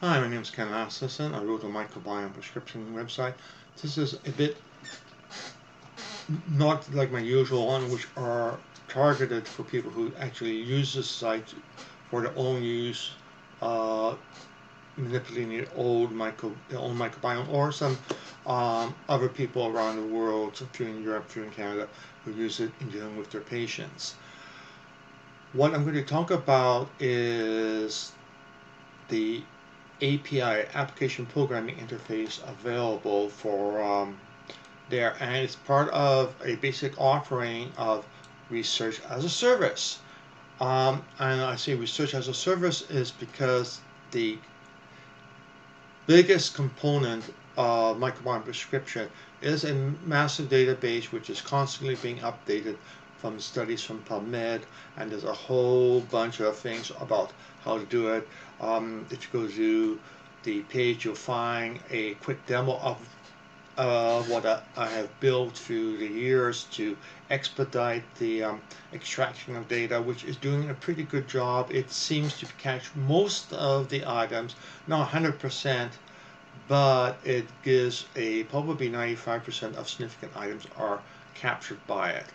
Hi, my name is Ken Asmussen. I wrote a microbiome prescription website. This is a bit not like my usual one, which are targeted for people who actually use this site for their own use, uh, manipulating their own microbiome, or some other people around the world, through in Europe, through in Canada, who use it in dealing with their patients. What I'm going to talk about is the API, application programming interface, available for there, and it's part of a basic offering of research as a service. And I say research as a service is because the biggest component of microbiome prescription is a massive database which is constantly being updated from studies from PubMed, and there's a whole bunch of things about how to do it. If you go to the page, you'll find a quick demo of what I have built through the years to expedite the extraction of data, which is doing a pretty good job. It seems to catch most of the items, not 100%, but it gives a probably 95% of significant items are captured by it.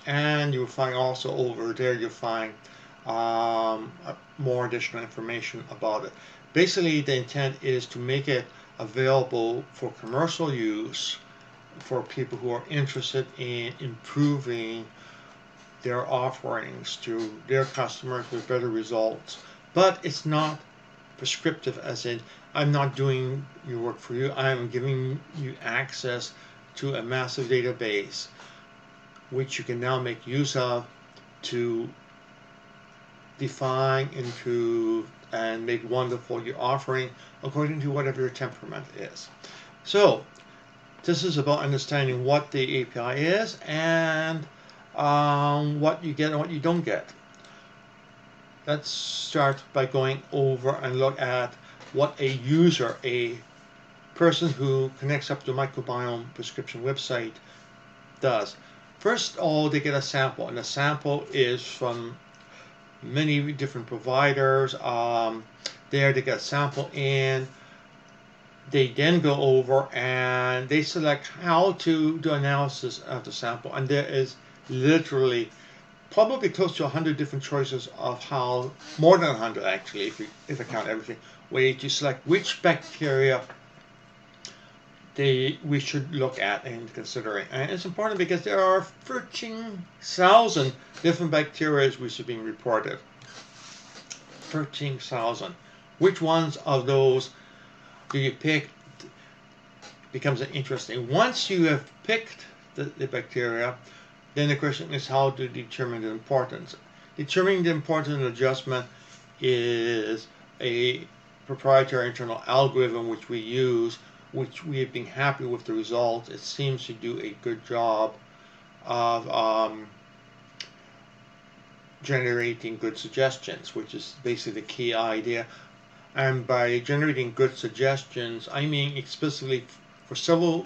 And you'll find also over there, you'll find more additional information about it. Basically, the intent is to make it available for commercial use for people who are interested in improving their offerings to their customers with better results. But it's not prescriptive, as in, I'm not doing your work for you. I'm giving you access to a massive database which you can now make use of to define, improve, and make wonderful your offering according to whatever your temperament is. So this is about understanding what the API is and what you get and what you don't get. Let's start by going over and look at what a user, a person who connects up to the microbiome prescription website, does. First of all, they get a sample, and the sample is from many different providers. There they get a sample in. They then go over and they select how to do analysis of the sample, and there is literally probably close to 100 different choices of how, more than 100 actually, if I count everything, way to select which bacteria we should look at and consider it. And it's important because there are 13,000 different bacteria which are being reported. 13,000. Which ones of those do you pick becomes interesting. Once you have picked the bacteria, then the question is how to determine the importance. Determining the importance of adjustment is a proprietary internal algorithm which we use, which we have been happy with the results. It seems to do a good job of generating good suggestions, which is basically the key idea. And by generating good suggestions, I mean explicitly for several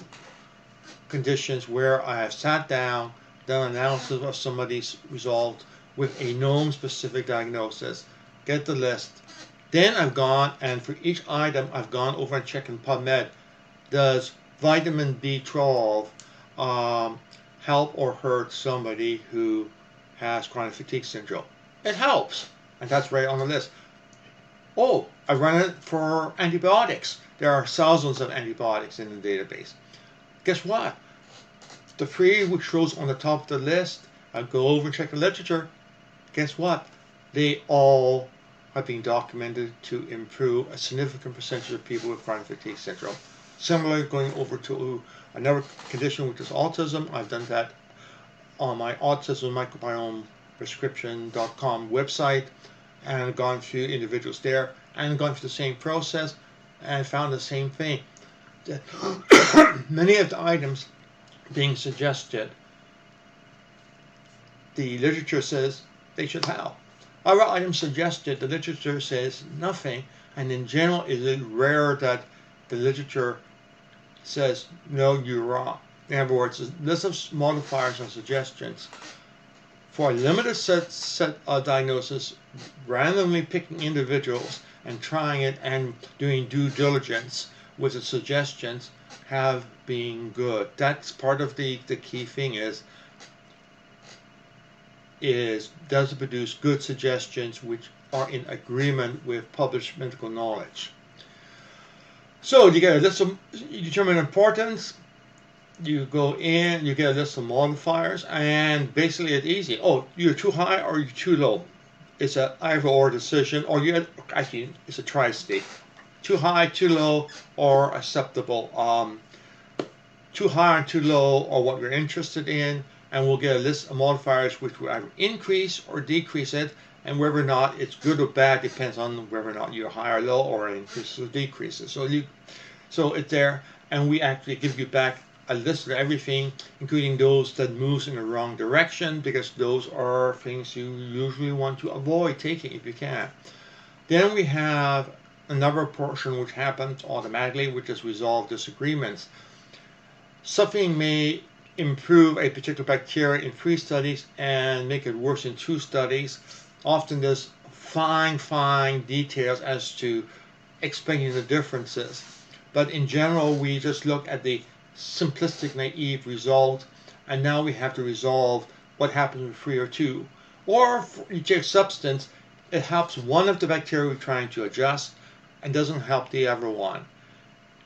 conditions where I have sat down, done analysis of somebody's result with a known specific diagnosis, get the list. Then I've gone, and for each item, I've gone over and checked in PubMed. Does vitamin B12 help or hurt somebody who has chronic fatigue syndrome? It helps, and that's right on the list. Oh, I run it for antibiotics. There are thousands of antibiotics in the database. Guess what? The three which shows on the top of the list, I go over and check the literature. Guess what? They all have been documented to improve a significant percentage of people with chronic fatigue syndrome. Similarly, going over to another condition, which is autism, I've done that on my autism microbiome prescription.com website, and gone through individuals there and gone through the same process and found the same thing. Many of the items being suggested, the literature says they should help. Other items suggested, the literature says nothing, and in general, it is rare that the literature says, no, you're wrong. In other words, a list of modifiers and suggestions for a limited set of diagnosis, randomly picking individuals and trying it and doing due diligence with the suggestions have been good. That's part of the key thing is does it produce good suggestions which are in agreement with published medical knowledge. So you get a list of, you determine importance, you go in, you get a list of modifiers, and basically it's easy. Oh, you're too high or you're too low. It's a either or decision, or actually it's a tri-state. Too high, too low, or acceptable. Too high and too low, or what we're interested in, and we'll get a list of modifiers which will either increase or decrease it, and whether or not it's good or bad depends on whether or not you're high or low, or increases or decreases. So it's there, and we actually give you back a list of everything, including those that moves in the wrong direction, because those are things you usually want to avoid taking if you can. Then we have another portion which happens automatically, which is resolve disagreements. Something may improve a particular bacteria in 3 studies and make it worse in 2 studies. Often there's fine details as to explaining the differences. But in general, we just look at the simplistic, naive result, and now we have to resolve what happens with 3 or 2. Or for each substance, it helps one of the bacteria we're trying to adjust and doesn't help the other one.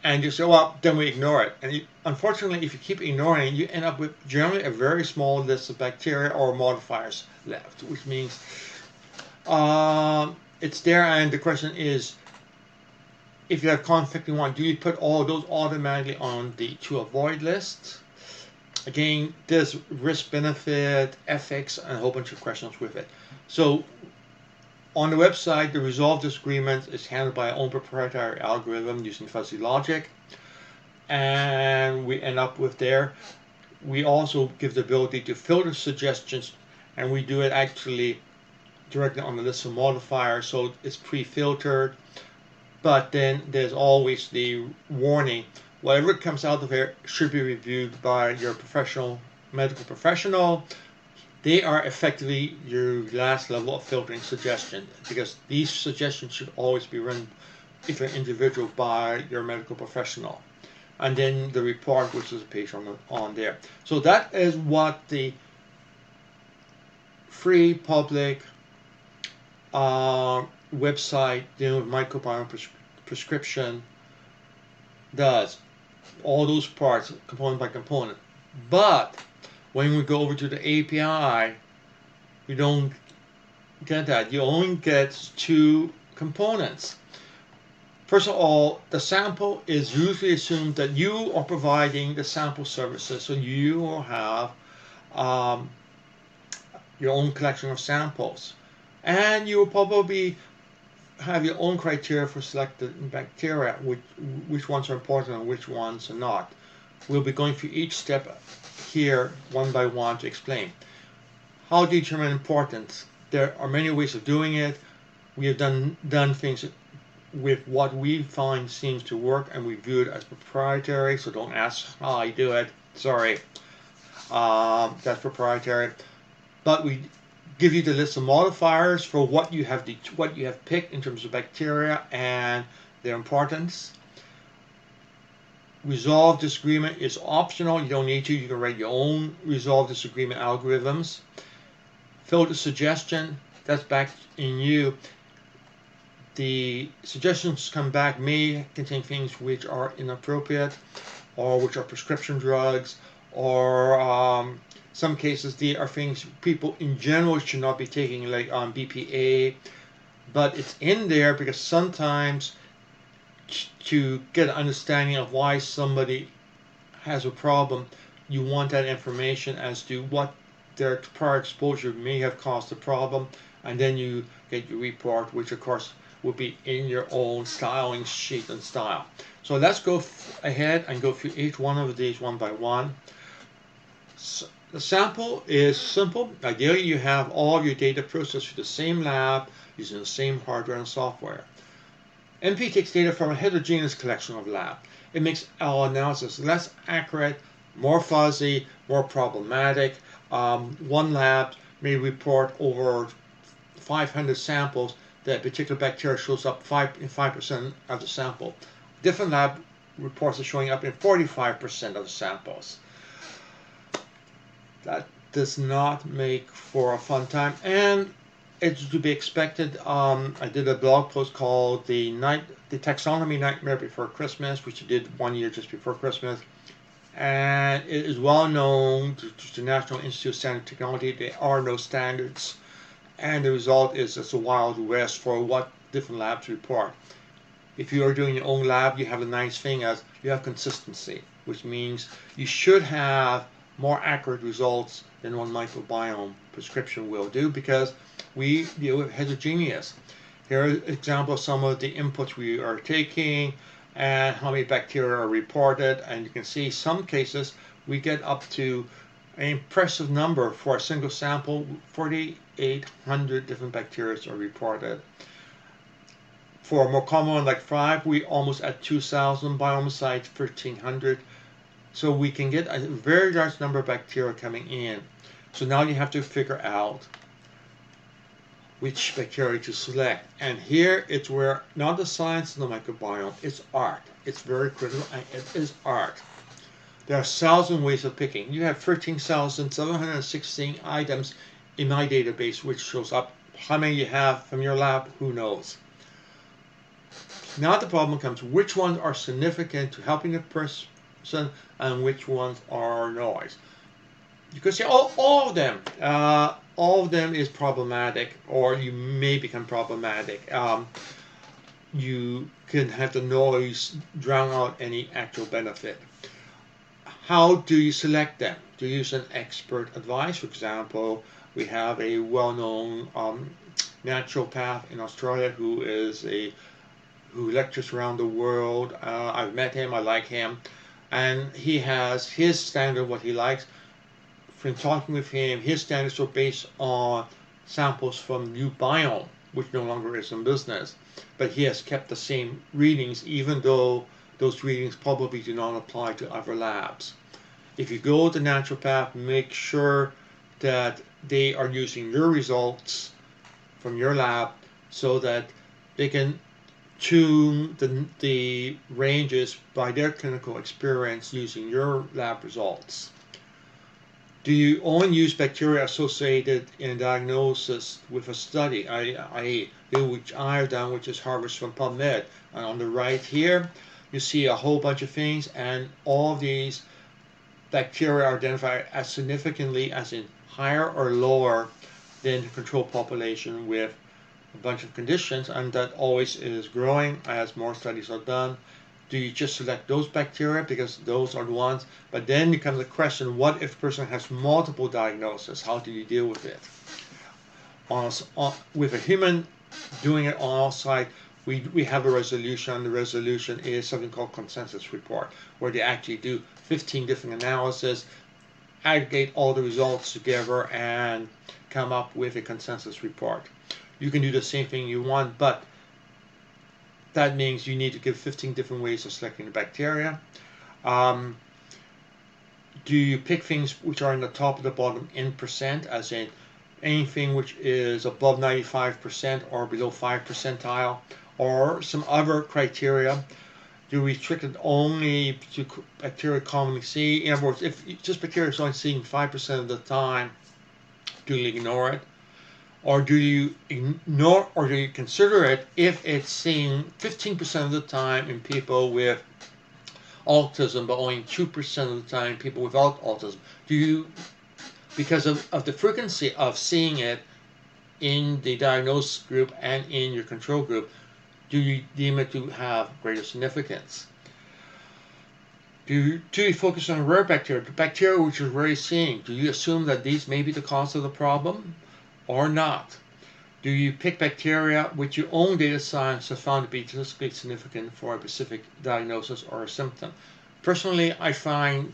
And you say, well, then we ignore it. And unfortunately, if you keep ignoring it, you end up with generally a very small list of bacteria or modifiers left, which means it's there, and the question is, if you have conflicting one, do you put all those automatically on the to avoid list? Again, there's risk, benefit, ethics, and a whole bunch of questions with it. So on the website, the resolve disagreement is handled by our own proprietary algorithm using fuzzy logic, and we end up with there. We also give the ability to filter suggestions, and we do it actually directly on the list of modifiers, so it's pre-filtered. But then there's always the warning, whatever comes out of here should be reviewed by your medical professional. They are effectively your last level of filtering suggestion, because these suggestions should always be run, if you're an individual, by your medical professional. And then the report, which is a page on there. So that is what the free public website dealing with microbiome prescription does. All those parts, component by component. But when we go over to the API, you don't get that. You only get 2 components. First of all, the sample is usually assumed that you are providing the sample services, so you will have your own collection of samples. And you will probably have your own criteria for selected bacteria, which ones are important and which ones are not. We'll be going through each step here one by one to explain. How to determine importance? There are many ways of doing it. We have done things with what we find seems to work, and we view it as proprietary, so don't ask how I do it. Sorry. That's proprietary. But we give you the list of modifiers for what you have picked in terms of bacteria and their importance. Resolve disagreement is optional. You don't need to. You can write your own resolve disagreement algorithms. Filter suggestion, that's back in you. The suggestions come back may contain things which are inappropriate, or which are prescription drugs, or some cases they are things people in general should not be taking, like BPA, but it's in there because sometimes to get an understanding of why somebody has a problem, you want that information as to what their prior exposure may have caused the problem, and then you get your report, which of course will be in your own styling sheet and style. So let's go ahead and go through each one of these one by one. So the sample is simple. Ideally, you have all your data processed through the same lab using the same hardware and software. MP takes data from a heterogeneous collection of lab. It makes our analysis less accurate, more fuzzy, more problematic. One lab may report over 500 samples, that particular bacteria shows up in 5% of the sample. Different lab reports are showing up in 45% of the samples. That does not make for a fun time, and it's to be expected. I did a blog post called the Taxonomy Nightmare Before Christmas, which I did 1 year just before Christmas. And it is well known to the National Institute of Standard Technology. There are no standards, and the result is it's a wild west for what different labs report. If you are doing your own lab, you have a nice thing as you have consistency, which means you should have more accurate results than one microbiome prescription will do, because we deal with heterogeneous. Here are examples of some of the inputs we are taking and how many bacteria are reported, and you can see some cases we get up to an impressive number for a single sample. 4,800 different bacteria are reported. For a more common one like 5, we almost at 2,000, biomicides 1,300. So we can get a very large number of bacteria coming in. So now you have to figure out which bacteria to select. And here it's where not the science of the microbiome, it's art. It's very critical, and it is art. There are 1,000 ways of picking. You have 13,716 items in my database, which shows up. How many you have from your lab, who knows? Now the problem comes, which ones are significant to helping the person and which ones are noise? You could say, oh, all of them is problematic, or you may become problematic. You can have the noise drown out any actual benefit. How do you select them? Do you use an expert advice? For example, we have a well-known naturopath in Australia who lectures around the world. I've met him, I like him, and he has his standard, what he likes. From talking with him, his standards are based on samples from New Biome, which no longer is in business, but he has kept the same readings, even though those readings probably do not apply to other labs. If you go to naturopath, make sure that they are using your results from your lab so that they can tune the ranges by their clinical experience using your lab results. Do you only use bacteria associated in diagnosis with a study, i.e. which I have done, which is harvested from PubMed? And on the right here, you see a whole bunch of things, and all of these bacteria are identified as significantly as in higher or lower than the control population with a bunch of conditions, and that always is growing as more studies are done. Do you just select those bacteria because those are the ones? But then becomes the question, what if a person has multiple diagnoses? How do you deal with it? With a human doing it on our side, we have a resolution. The resolution is something called consensus report, where they actually do 15 different analyses, aggregate all the results together, and come up with a consensus report. You can do the same thing you want, but that means you need to give 15 different ways of selecting the bacteria. Do you pick things which are in the top of the bottom in percent, as in anything which is above 95% or below 5 percentile, or some other criteria? Do we restrict it only to bacteria commonly seen? In other words, if just bacteria is only seen 5% of the time, do you ignore it? Or do you ignore, or do you consider it if it's seen 15% of the time in people with autism, but only 2% of the time in people without autism? Do you, because of the frequency of seeing it in the diagnosed group and in your control group, do you deem it to have greater significance? Do you focus on rare bacteria, the bacteria which you're rarely seeing? Do you assume that these may be the cause of the problem? Or not? Do you pick bacteria which your own data science have found to be statistically significant for a specific diagnosis or a symptom? Personally, I find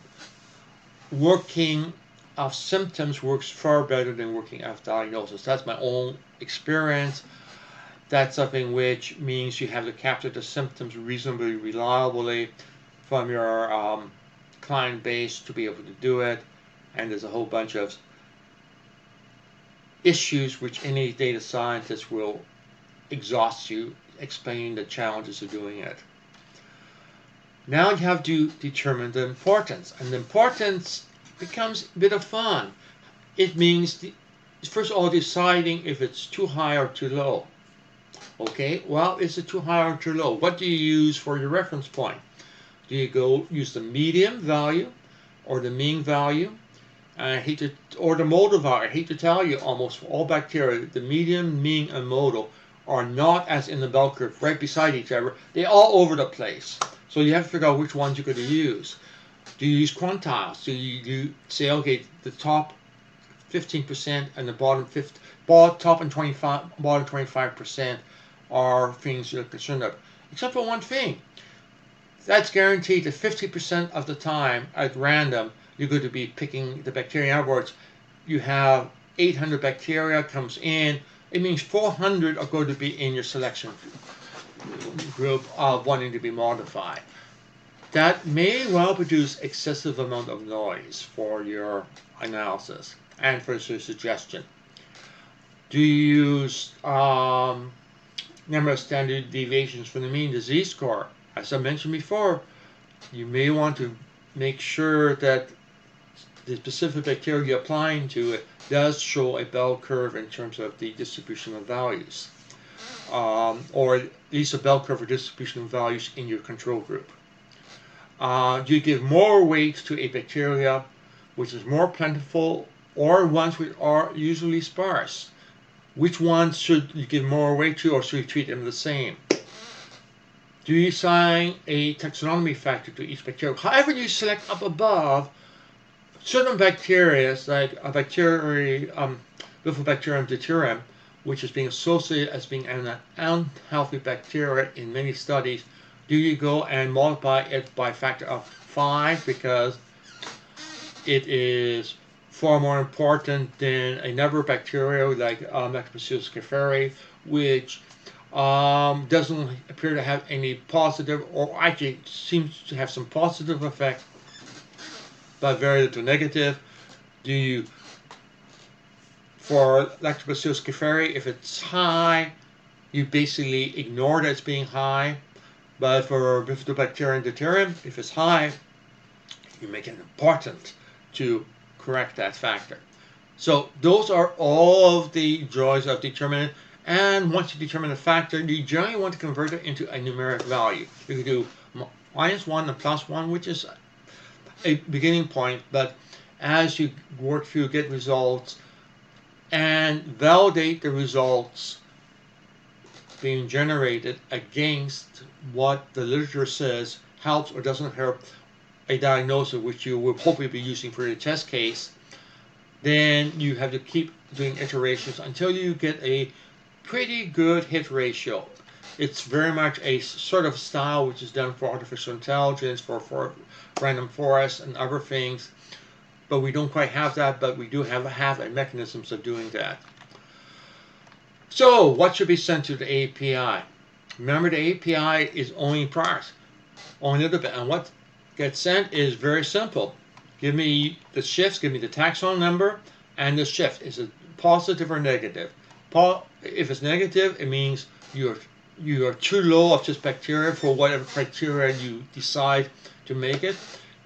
working off symptoms works far better than working off diagnosis. That's my own experience. That's something which means you have to capture the symptoms reasonably reliably from your client base to be able to do it. And there's a whole bunch of issues which any data scientist will exhausts you explaining the challenges of doing it. Now you have to determine the importance, and the importance becomes a bit of fun. It means, first of all, deciding if it's too high or too low. Okay, well, is it too high or too low? What do you use for your reference point? Do you use the median value or the mean value? Or the modal value. I hate to tell you, almost for all bacteria, the median, mean, and modal are not as in the bell curve, right beside each other. They're all over the place. So you have to figure out which ones you're going to use. Do you use quantiles? Do you say, okay, the top 15% and the top and 25% are things you're concerned of? Except for one thing. That's guaranteed that 50% of the time at random you're going to be picking the bacteria. In other words, you have 800 bacteria comes in. It means 400 are going to be in your selection group of wanting to be modified. That may well produce excessive amount of noise for your analysis and for your suggestion. Do you use number of standard deviations from the mean disease score? As I mentioned before, you may want to make sure that the specific bacteria you're applying to it does show a bell curve in terms of the distribution of values, or at least a bell curve or distribution of values in your control group. Do you give more weight to a bacteria which is more plentiful or ones which are usually sparse? Which ones should you give more weight to, or should you treat them the same? Do you assign a taxonomy factor to each bacteria? However you select up above, certain bacteria, like a Bifidobacterium deuterium, which is being associated as being an unhealthy bacteria in many studies, do you go and multiply it by a factor of 5 because it is far more important than another bacteria like Microbiome scaferi, which doesn't appear to have any positive, or actually seems to have some positive effect, but very little negative? Do you, for Lactobacillus scaferi, if it's high, you basically ignore that it's being high. But for Bifidobacterium deuterium, if it's high, you make it important to correct that factor. So those are all of the joys of determining. And once you determine the factor, you generally want to convert it into a numeric value. You can do -1 and +1, which is a beginning point, but as you work through, get results and validate the results being generated against what the literature says helps or doesn't help a diagnosis which you will hopefully be using for your test case, then you have to keep doing iterations until you get a pretty good hit ratio. It's very much a sort of style which is done for artificial intelligence, for random forests and other things, but we don't quite have that, but we do have mechanisms of doing that. So what should be sent to the API? Remember, the API is only parse, only a little bit, and what gets sent is very simple. Give me the shifts, give me the taxon number and the shift. Is it positive or negative? If it's negative, it means you are too low of just bacteria for whatever criteria you decide to make it.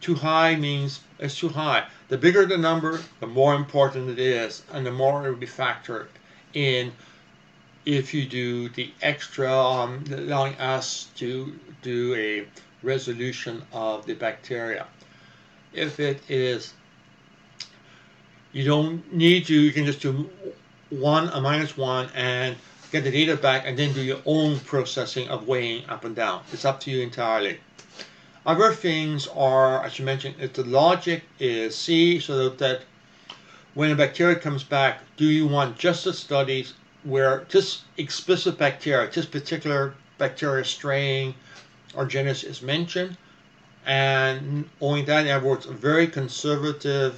Too high means it's too high. The bigger the number, the more important it is, and the more it will be factored in if you do the extra, allowing us to do a resolution of the bacteria. If it is, you don't need to, you can just do -1 and get the data back and then do your own processing of weighing up and down. It's up to you entirely. Other things are, as you mentioned, if the logic is C, so that when a bacteria comes back, do you want just the studies where just explicit bacteria, just particular bacteria strain or genus is mentioned, and only that, in other words, a very conservative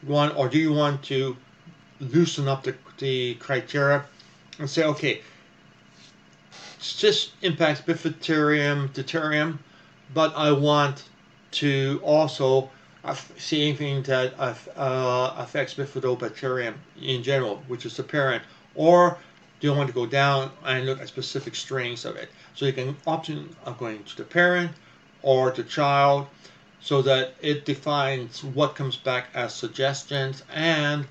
one, or do you want to loosen up the criteria and say, okay, this impacts Bifidobacterium deuterium, but I want to also see anything that affects Bifidobacterium in general, which is the parent, or don't want to go down and look at specific strains of it. So you can option of going to the parent or the child, so that it defines what comes back as suggestions, and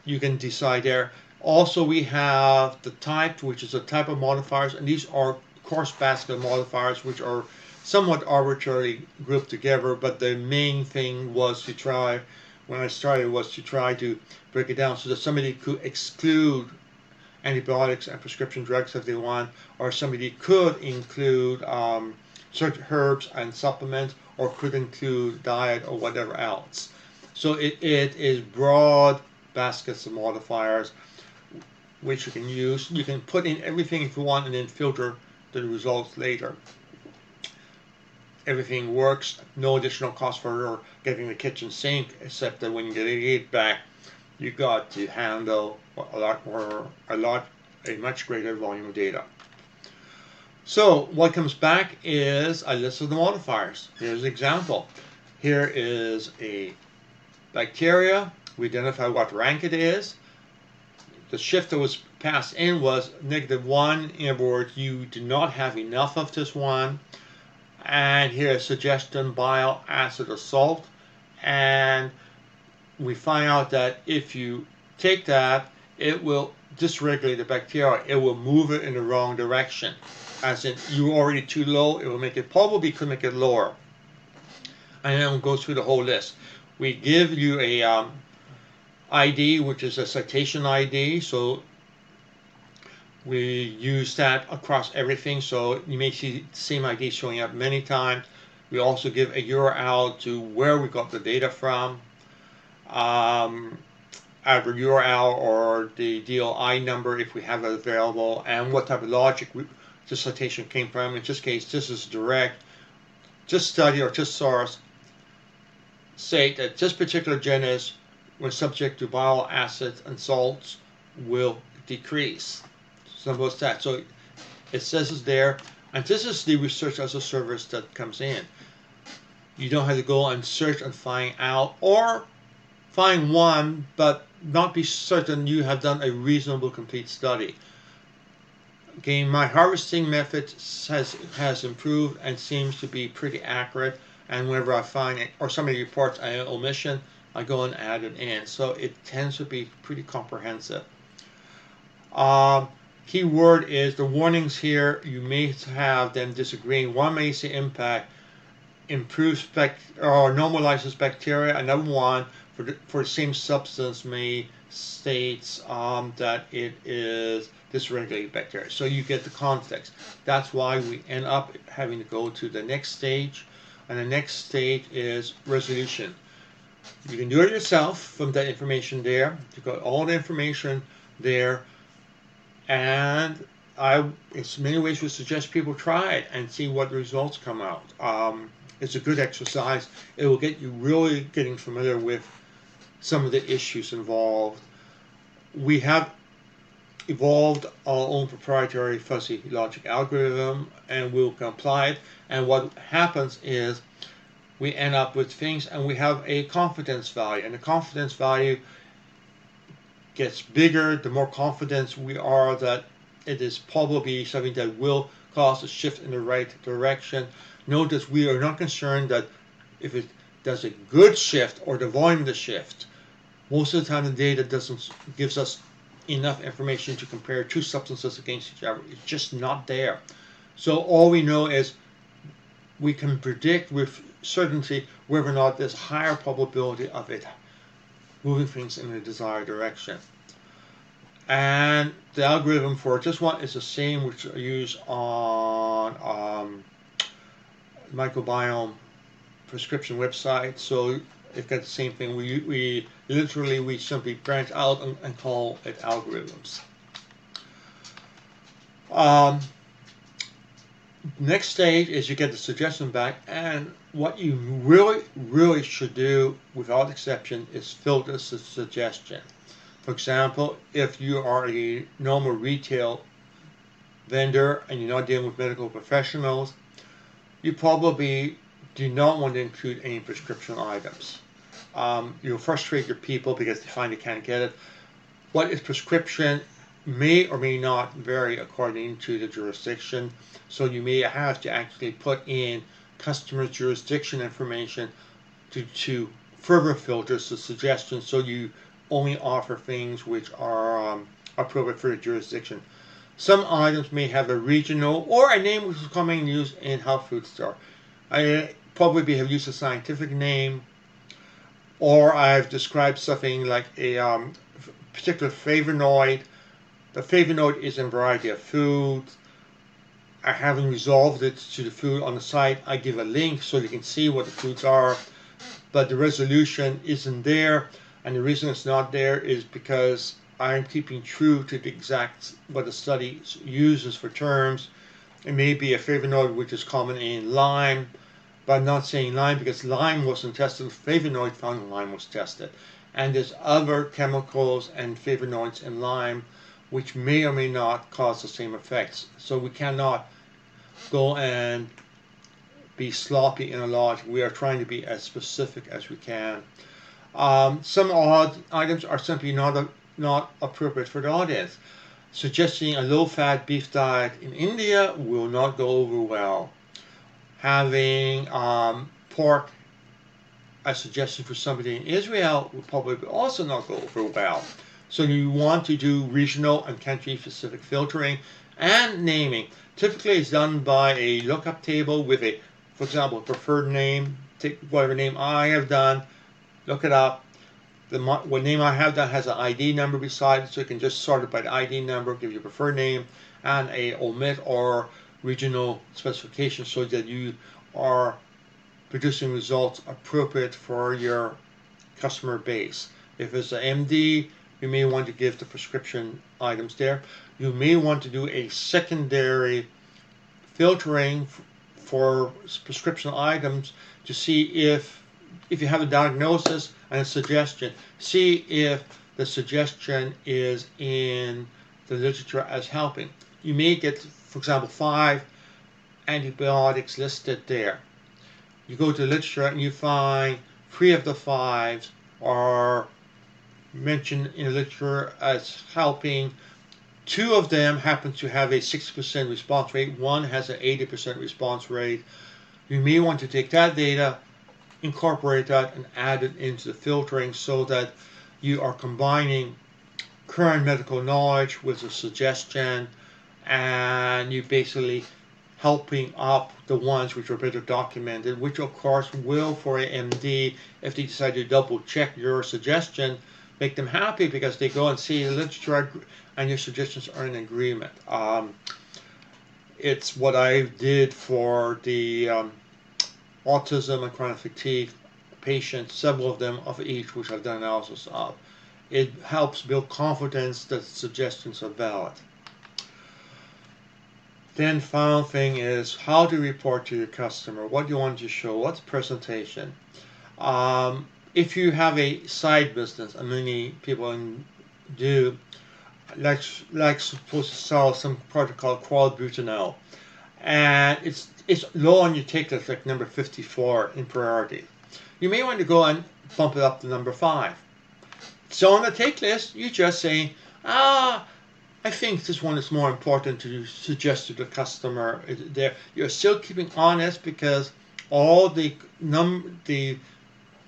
you can decide there. Also, we have the type, which is a type of modifiers, and these are course basket modifiers, which are somewhat arbitrarily grouped together, but the main thing was to try, when I started, was to try to break it down so that somebody could exclude antibiotics and prescription drugs if they want, or somebody could include certain herbs and supplements, or could include diet or whatever else. So it is broad baskets of modifiers which you can use. You can put in everything if you want and then filter the results later. Everything works, no additional cost for getting the kitchen sink, except that when you get it back, you got to handle a much greater volume of data. So what comes back is a list of the modifiers. Here's an example. Here is a bacteria. We identify what rank it is. The shift that was passed in was -1. In other words, you do not have enough of this one. And here's suggestion, bile, acid, or salt. And we find out that if you take that, it will dysregulate the bacteria. It will move it in the wrong direction. As in, you're already too low, it will make it, probably could make it lower. And then we'll go through the whole list. We give you a ID, which is a citation ID. So we use that across everything. So you may see the same ID showing up many times. We also give a URL to where we got the data from. Either URL or the DOI number if we have it available, and what type of logic the citation came from. In this case, this is direct. This study or this source say that this particular genus, when subject to bile acids and salts, will decrease. Simple as that. So it says it's there, and this is the research as a service that comes in. You don't have to go and search and find out, or find one, but not be certain you have done a reasonable complete study. Again, my harvesting method has improved and seems to be pretty accurate, and whenever I find it, or somebody reports an omission, I go and add it in. So it tends to be pretty comprehensive. Key word is the warnings here. You may have them disagreeing. One may say impact improves or normalizes bacteria. Another one for the same substance may states that it is dysregulated bacteria. So you get the context. That's why we end up having to go to the next stage, and the next stage is resolution. You can do it yourself from that information there. You've got all the information there, and I, in many ways, would suggest people try it and see what results come out. It's a good exercise. It will get you really getting familiar with some of the issues involved. We have evolved our own proprietary fuzzy logic algorithm, and we'll apply it. And what happens is we end up with things, and we have a confidence value. And the confidence value gets bigger the more confident we are that it is probably something that will cause a shift in the right direction. Notice we are not concerned that if it does a good shift or the volume of the shift. Most of the time the data gives us enough information to compare two substances against each other. It's just not there. So all we know is we can predict with certainty whether or not there's higher probability of it moving things in the desired direction. And the algorithm for this one is the same which I use on Microbiome prescription website. So it's got the same thing. We literally simply branch out and call it algorithms. Next stage is you get the suggestion back, and what you really should do without exception is filter the suggestion. For example, if you are a normal retail vendor and you're not dealing with medical professionals, you probably do not want to include any prescription items. You'll frustrate your people because they find they can't get it. What is prescription? may or may not vary according to the jurisdiction. So you may have to actually put in customer jurisdiction information to further filter the suggestions, so you only offer things which are appropriate for the jurisdiction. Some items may have a regional or a name which is commonly used in health food store. I probably have used a scientific name, or I've described something like a particular flavonoid. The flavonoid is in a variety of foods. I haven't resolved it to the food on the site. I give a link so you can see what the foods are, but the resolution isn't there, and the reason it's not there is because I'm keeping true to the exact what the study uses for terms. It may be a flavonoid which is common in lime, but I'm not saying lime because lime wasn't tested. Flavonoid found in lime was tested, and there's other chemicals and flavonoids in lime which may or may not cause the same effects. So we cannot go and be sloppy in a lot. We are trying to be as specific as we can. Some odd items are simply not appropriate for the audience. Suggesting a low-fat beef diet in India will not go over well. Having pork as a suggestion for somebody in Israel will probably also not go over well. So you want to do regional and country-specific filtering and naming. Typically, it's done by a lookup table with a, for example, preferred name. Take whatever name I have done, look it up. What name I have done has an ID number beside it, so you can just sort it by the ID number, give your preferred name, and a omit or regional specification so that you are producing results appropriate for your customer base. If it's an MD, you may want to give the prescription items there. You may want to do a secondary filtering for prescription items to see if you have a diagnosis and a suggestion, see if the suggestion is in the literature as helping. You may get, for example, 5 antibiotics listed there. You go to the literature and you find 3 of the 5 are mentioned in the literature as helping. 2 of them happen to have a 60% response rate. 1 has an 80% response rate. You may want to take that data, incorporate that, and add it into the filtering so that you are combining current medical knowledge with a suggestion, and you basically helping up the ones which are better documented, which of course will, for a MD, if they decide to double check your suggestion, make them happy because they go and see the literature and your suggestions are in agreement. It's what I did for the autism and chronic fatigue patients, several of them of each, which I've done analysis of. It helps build confidence that suggestions are valid. Then final thing is how to report to your customer. What do you want to show? What's presentation? If you have a side business, and many people do, like supposed to sell some product called qualbutanol, and it's low on your tick list, like number 54 in priority. You may want to go and bump it up to number 5. So on the take list, you just say, I think this one is more important to suggest to the customer. There, you're still keeping honest because all the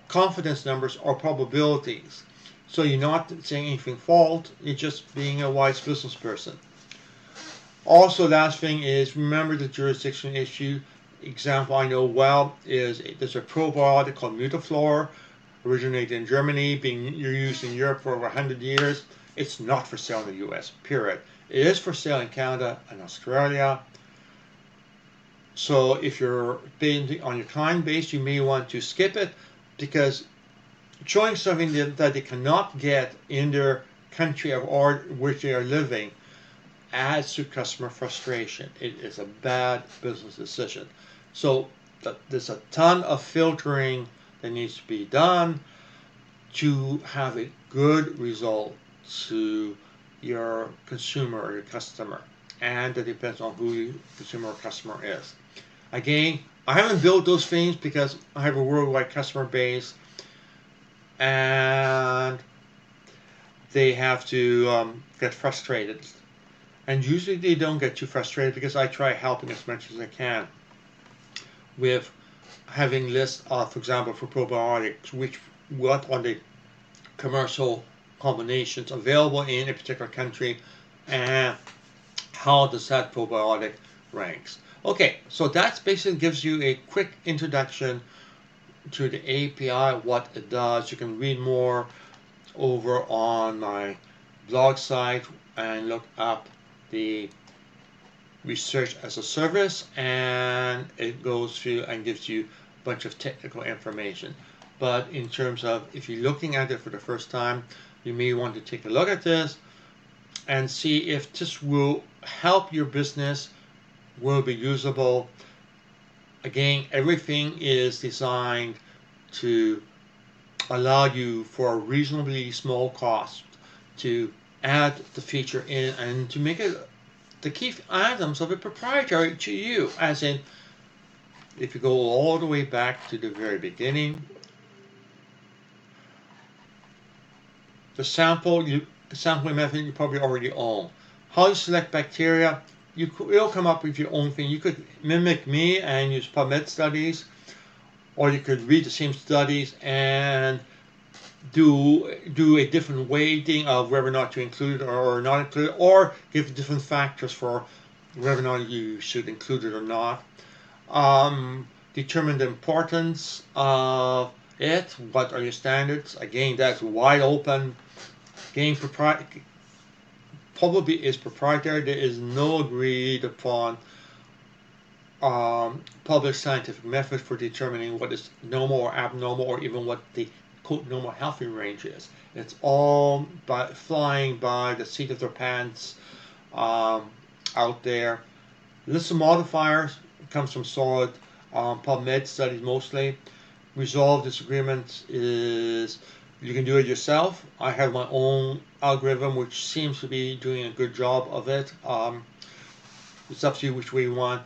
confidence numbers are probabilities. So you're not saying anything false. You're just being a wise business person. Also, last thing is remember the jurisdiction issue. Example I know well is there's a probiotic called Mutaflor, originated in Germany, being used in Europe for over 100 years. It's not for sale in the US, period. It is for sale in Canada and Australia. So if you're based on your client base, you may want to skip it because showing something that they cannot get in their country of origin which they are living adds to customer frustration. It is a bad business decision. So there's a ton of filtering that needs to be done to have a good result to your consumer or your customer, and that depends on who your consumer or customer is. Again, I haven't built those things because I have a worldwide customer base, and they have to get frustrated. And usually they don't get too frustrated because I try helping as much as I can with having lists of, for example, for probiotics, what are the commercial combinations available in a particular country, and how does that probiotic ranks. Okay, so that basically gives you a quick introduction to the API, what it does. You can read more over on my blog site and look up the research as a service, and it goes through and gives you a bunch of technical information. But in terms of if you're looking at it for the first time, you may want to take a look at this and see if this will help your business, will be usable. Again, everything is designed to allow you for a reasonably small cost to add the feature in and to make it the key items of it proprietary to you. As in, if you go all the way back to the very beginning, the sampling method you probably already own. How you select bacteria, you'll come up with your own thing. You could mimic me and use PubMed studies, or you could read the same studies and do a different weighting of whether or not to include it or not include it, or give different factors for whether or not you should include it or not. Determine the importance of it. What are your standards? Again, that's wide open. Again, probably is proprietary. There is no agreed upon published scientific method for determining what is normal or abnormal, or even what the quote normal healthy range is. It's all flying by the seat of their pants out there. List of modifiers comes from solid PubMed studies mostly. Resolve disagreements is you can do it yourself. I have my own algorithm which seems to be doing a good job of it. It's up to you which way you want.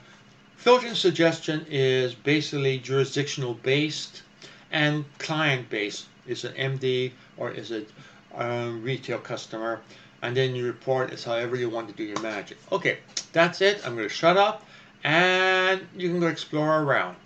Filtering suggestion is basically jurisdictional based and client based. Is it MD or is it retail customer? And then you report is however you want to do your magic. Okay, that's it. I'm going to shut up and you can go explore around.